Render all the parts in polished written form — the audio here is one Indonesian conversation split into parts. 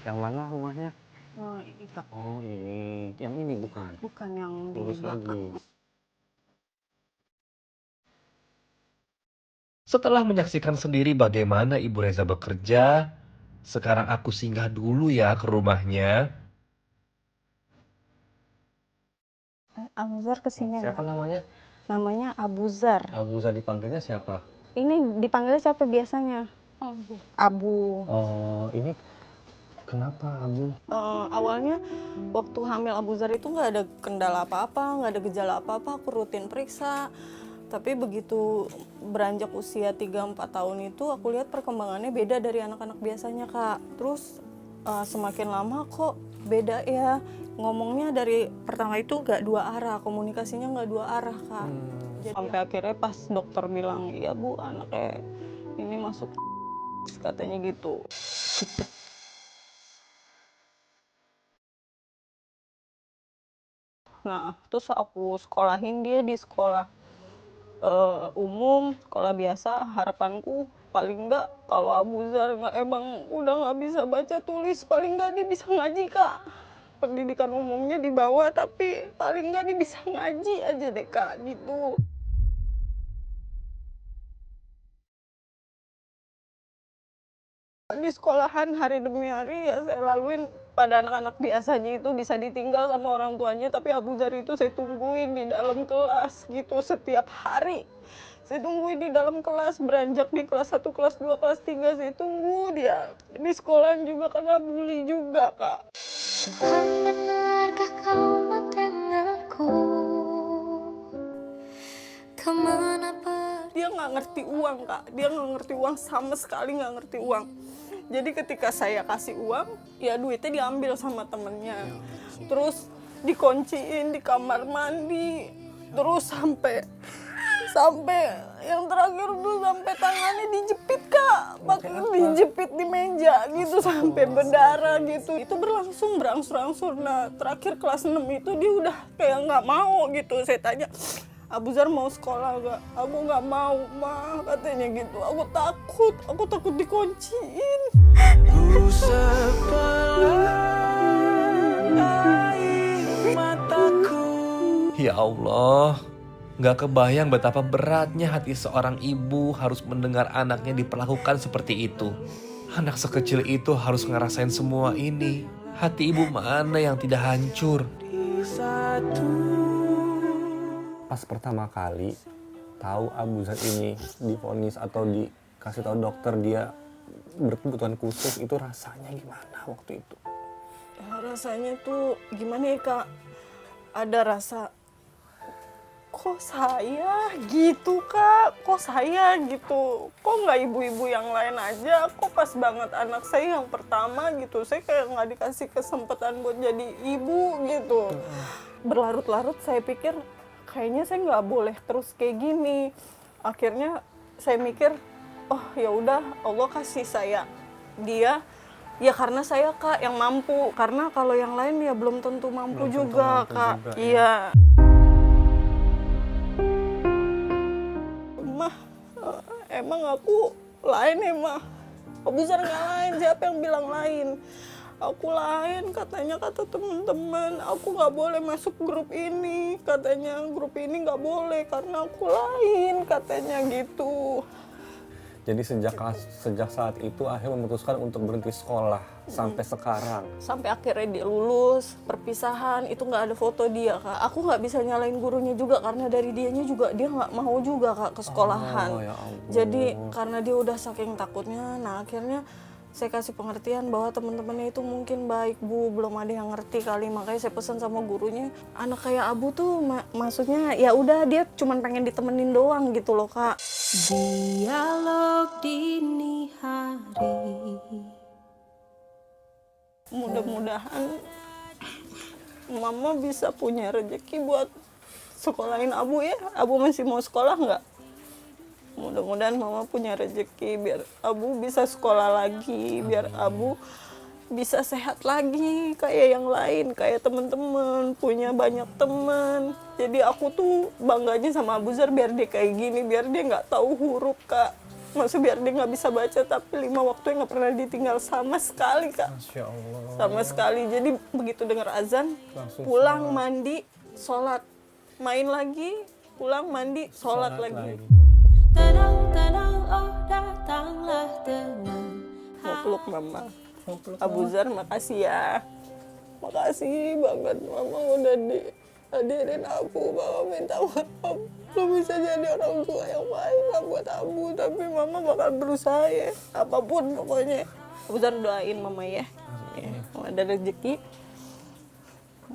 Yang mana rumahnya? Oh, ini Kak. Oh ini, yang ini bukan? Bukan yang di Lurus belakang. lagi. Setelah menyaksikan sendiri bagaimana Ibu Reza bekerja, sekarang aku singgah dulu ya ke rumahnya. Abuzar kesini Siapa enggak? namanya? Namanya Abuzar. Abuza dipanggilnya siapa? Ini dipanggilnya siapa biasanya? Abu. Oh ini kenapa Abu? Awalnya waktu hamil Abuzar itu nggak ada kendala apa-apa, nggak ada gejala apa-apa, aku rutin periksa. Tapi begitu beranjak usia 3-4 tahun itu aku lihat perkembangannya beda dari anak-anak biasanya Kak. Terus semakin lama kok beda ya. Ngomongnya dari pertama itu nggak dua arah, komunikasinya nggak dua arah Kak. Jadi, sampai akhirnya pas dokter bilang, iya Bu anaknya ini masuk katanya gitu. Nah, terus aku sekolahin dia di sekolah umum, sekolah biasa. Harapanku paling enggak kalau Abuzar emang udah nggak bisa baca tulis, paling enggak dia bisa ngaji Kak. Pendidikan umumnya di bawah, tapi paling enggak dia bisa ngaji aja deh Kak, gitu. Di sekolahan hari demi hari ya saya laluin pada anak-anak biasanya itu bisa ditinggal sama orang tuanya, tapi Abuzar itu saya tungguin di dalam kelas gitu setiap hari. Saya tungguin di dalam kelas, beranjak di kelas 1, kelas 2, kelas 3 saya tunggu dia. Di sekolahan juga kena bully juga Kak. Tuhan benarkah kau mendengarku? Kemana pergi? Dia nggak ngerti uang Kak, dia nggak ngerti uang, sama sekali nggak ngerti uang. Jadi ketika saya kasih uang, ya duitnya diambil sama temennya. Terus dikunciin di kamar mandi. Terus sampai yang terakhir tuh sampai tangannya dijepit Kak, pakai dijepit di meja gitu sampai berdarah gitu. Itu berangsur-angsur. Nah terakhir kelas 6 itu dia udah kayak nggak mau gitu. Saya tanya, Abuzar mau sekolah gak? Aku nggak mau mah katanya gitu. Aku takut dikunciin. Ya Allah, gak kebayang betapa beratnya hati seorang ibu harus mendengar anaknya diperlakukan seperti itu. Anak sekecil itu harus ngerasain semua ini. Hati ibu mana yang tidak hancur? Pas pertama kali tahu Abuzar ini divonis atau dikasih tahu dokter dia berkebutuhan khusus, itu rasanya gimana waktu itu? Ya, rasanya tuh gimana ya Kak? Ada rasa kok saya gitu Kak, kok saya gitu, kok nggak ibu-ibu yang lain aja, kok pas banget anak saya yang pertama gitu, saya kayak nggak dikasih kesempatan buat jadi ibu gitu. Berlarut-larut saya pikir kayaknya saya nggak boleh terus kayak gini. Akhirnya saya mikir, oh ya udah Allah kasih saya dia ya karena saya Kak yang mampu, karena kalau yang lain ya belum tentu mampu juga Kak. Iya. Mah, emang aku lain ya Mah? Abuzar nggak lain, siapa yang bilang lain? Aku lain katanya kata teman-teman, aku nggak boleh masuk grup ini, katanya grup ini nggak boleh karena aku lain, katanya gitu. Jadi sejak saat itu akhirnya memutuskan untuk berhenti sekolah sampai sekarang. Sampai akhirnya dia lulus, perpisahan, itu nggak ada foto dia Kak. Aku nggak bisa nyalain gurunya juga karena dari dianya juga dia nggak mau juga Kak ke sekolahan. Oh, ya ampun. Jadi karena dia udah saking takutnya, nah akhirnya saya kasih pengertian bahwa teman-temannya itu mungkin baik Bu, belum ada yang ngerti kali, makanya saya pesan sama gurunya, anak kayak Abu tuh maksudnya ya udah dia cuman pengen ditemenin doang gitu loh Kak. Dialog dini hari. Mudah-mudahan Mama bisa punya rezeki buat sekolahin Abu ya. Abu masih mau sekolah nggak? Mudah-mudahan Mama punya rezeki biar Abu bisa sekolah lagi, biar Abu bisa sehat lagi kayak yang lain, kayak teman-teman, punya banyak teman. Jadi aku tuh bangganya sama Abuzar biar dia kayak gini, biar dia nggak tahu huruf Kak. Maksud biar dia nggak bisa baca, tapi 5 waktu yang nggak pernah ditinggal sama sekali, Kak. Masya Allah. Sama sekali. Jadi begitu dengar azan, Langsung pulang mandi, sholat, main lagi, pulang mandi, sholat lagi. Tenang, oh datanglah dengan Mau peluk mama. Abu Zar, makasih ya. Makasih banget mama udah dihadirin aku. Mama minta maaf. Belum bisa jadi orang tua yang baik lah buat Abu. Tapi mama bakal berusaha ya. Apapun pokoknya. Abu Zar doain mama ya. Mama ada rezeki.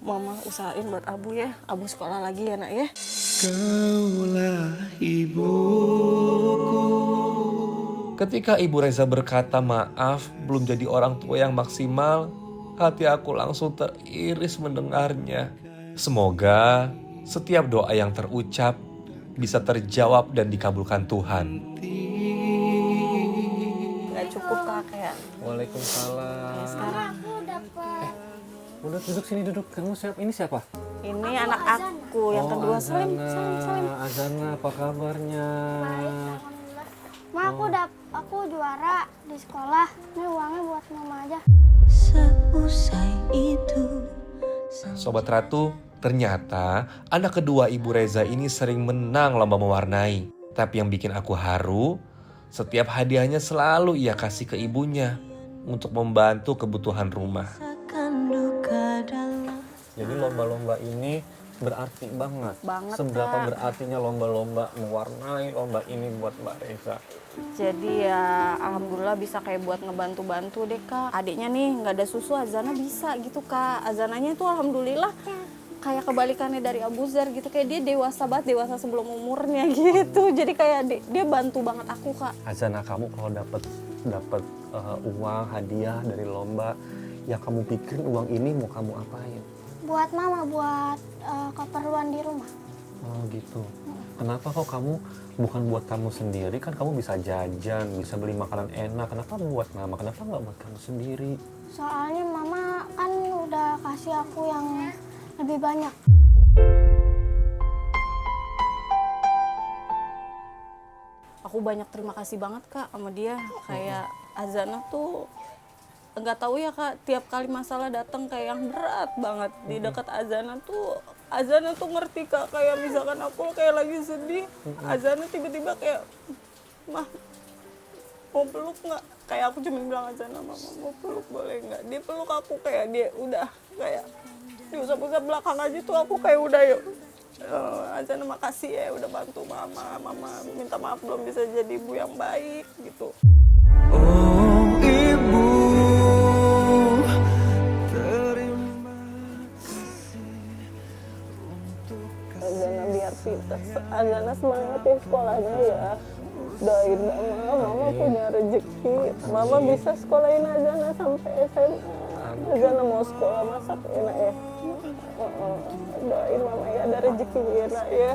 Mama usahain buat Abu ya. Abu sekolah lagi ya nak ya. Kaulah ibuku. Ketika Ibu Reza berkata maaf belum jadi orang tua yang maksimal, hati aku langsung teriris mendengarnya. Semoga setiap doa yang terucap bisa terjawab dan dikabulkan Tuhan. Gak cukup Kak kayak Waalaikumsalam. sekarang. Udah duduk sini duduk. Kamu siapa? Ini siapa? Ini anak aku yang kedua. Salim. Azana, apa kabarnya? Ma, aku juara di sekolah. Ini uangnya buat mama aja. seusai itu. Sobat Ratu, ternyata anak kedua Ibu Reza ini sering menang lomba mewarnai. Tapi yang bikin aku haru, setiap hadiahnya selalu ia kasih ke ibunya untuk membantu kebutuhan rumah. Rasakan duka dalam. Jadi lomba-lomba ini berarti banget. Seberapa Kak. berartinya lomba-lomba mewarnai, lomba ini buat Mbak Reza. Jadi ya alhamdulillah bisa kayak buat ngebantu-bantu deh Kak. Adiknya nih nggak ada susu, Azana bisa gitu Kak. Azananya tuh alhamdulillah kayak kebalikannya dari Abu Zar gitu. Kayak dia dewasa banget, dewasa sebelum umurnya gitu. Jadi kayak dia bantu banget aku Kak. Azana, kamu kalau dapat uang hadiah dari lomba, yang kamu pikirin uang ini mau kamu apain? Buat mama, buat keperluan di rumah. Oh gitu. Kenapa kok kamu bukan buat kamu sendiri? Kan kamu bisa jajan, bisa beli makanan enak. Kenapa buat mama? Kenapa nggak buat kamu sendiri? Soalnya mama kan udah kasih aku yang lebih banyak. Aku banyak terima kasih banget Kak sama dia. Kayak Azana tuh nggak tahu ya Kak, tiap kali masalah datang kayak yang berat banget di dekat Azana tuh ngerti Kak. Kayak misalkan aku kayak lagi sedih, Azana tiba-tiba kayak, mah mau peluk nggak? Kayak aku cuma bilang Azana, mama mau peluk boleh nggak? Dia peluk aku kayak dia udah kayak diusap-usap belakang aja tuh aku kayak udah yuk. Azana makasih ya udah bantu mama minta maaf belum bisa jadi ibu yang baik gitu. Oh ibu, Azana biar pintar, Azana semangat ya sekolahnya ya. Doain mama punya rezeki, mama bisa sekolahin Azana sampai SMA. Azana mau sekolah masak enak ya. Doain mama ya ada rezeki enak ya.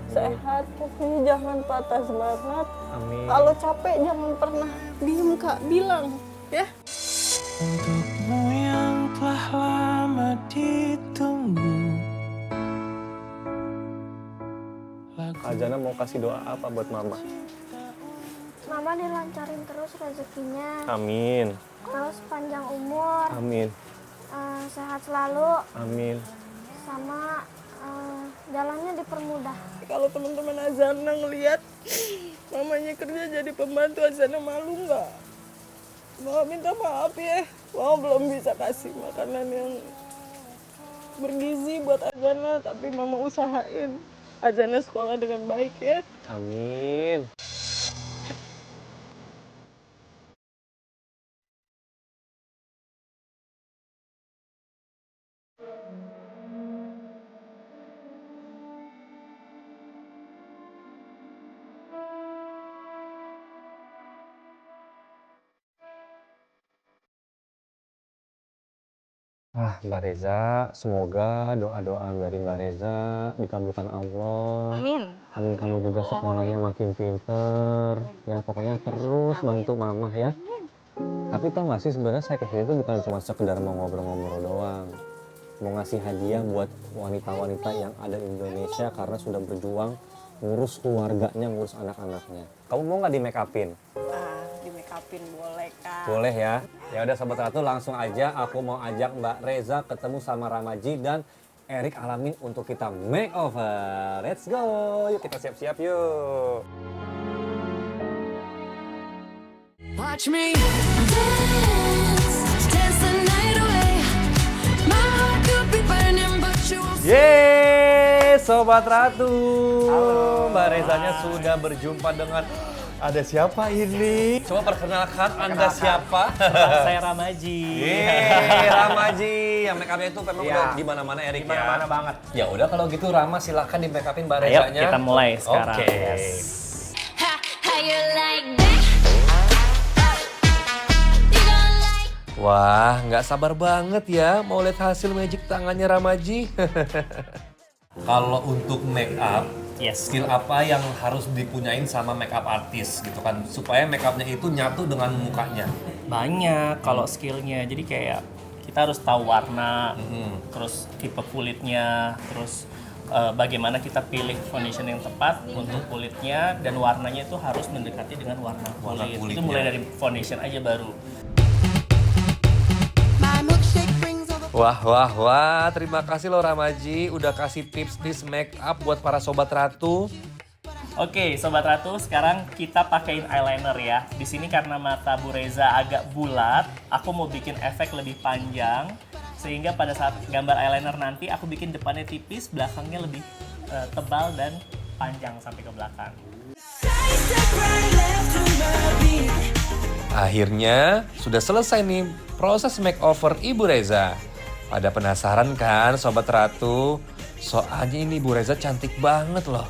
Sehat, pokoknya jangan patah semangat. Amin. Kalau capek jangan pernah diem Kak, bilang ya. Untukmu yang telah lama ditunggu. Azana mau kasih doa apa buat mama? Mama dilancarin terus rezekinya. Amin. Terus panjang umur, Amin. sehat selalu, Amin. sama jalannya dipermudah. Kalau teman-teman Azana ngelihat mamanya kerja jadi pembantu, Azana malu nggak? Mama minta maaf ya, mama belum bisa kasih makanan yang bergizi buat Azana, tapi mama usahain Azana sekolah dengan baik ya. Amin. Mbak Reza, semoga doa-doa dari Mbak Reza dikabulkan Allah. Amin. Amin, kamu juga sekolahnya makin pinter. Ya pokoknya terus bantu mama ya. Tapi tau gak sih sebenarnya saya kesini itu bukan cuma sekedar mau ngobrol-ngobrol doang. Mau ngasih hadiah buat wanita-wanita yang ada di Indonesia karena sudah berjuang ngurus keluarganya, ngurus anak-anaknya. Kamu mau nggak di make upin? Di make upin boleh Kak. Boleh ya. Ya udah Sobat Ratu, langsung aja aku mau ajak Mbak Reza ketemu sama Ramaji dan Erik Alamin untuk kita makeover. Let's go. Yuk kita siap-siap yuk. Watch me dance, dance the night away. My heart could be burning, but you won't. Yeay, Sobat Ratu. Halo. Mbak Rezanya sudah berjumpa dengan... Ada siapa ini? Coba perkenalkan Anda siapa? Saya Ramaji. Yeay, Ramaji. Yang make up-nya itu memang udah di mana-mana Erik ya. Di mana-mana banget. Ya udah kalau gitu Rama silakan di make up-in Mbak Ayo Rezanya. kita mulai sekarang. Oke. Yes. How you like that? You gon' like. Wah, nggak sabar banget ya mau lihat hasil magic tangannya Ramaji. Kalau untuk make up, Yes. skill apa yang harus dipunyain sama make up artis gitu kan supaya make upnya itu nyatu dengan mukanya? Banyak kalau skillnya. Jadi kayak kita harus tahu warna, terus tipe kulitnya, terus bagaimana kita pilih foundation yang tepat untuk kulitnya dan warnanya itu harus mendekati dengan warna Warna kulit. kulitnya. Itu mulai dari foundation aja baru. Wah, terima kasih loh Ramaji udah kasih tips make up buat para Sobat Ratu. Oke, Sobat Ratu, sekarang kita pakein eyeliner ya. Di sini karena mata Bu Reza agak bulat, aku mau bikin efek lebih panjang. Sehingga pada saat gambar eyeliner nanti, aku bikin depannya tipis, belakangnya lebih tebal dan panjang sampai ke belakang. Akhirnya sudah selesai nih proses makeover Ibu Reza. Pada penasaran kan Sobat Ratu? Soalnya ini Ibu Reza cantik banget loh.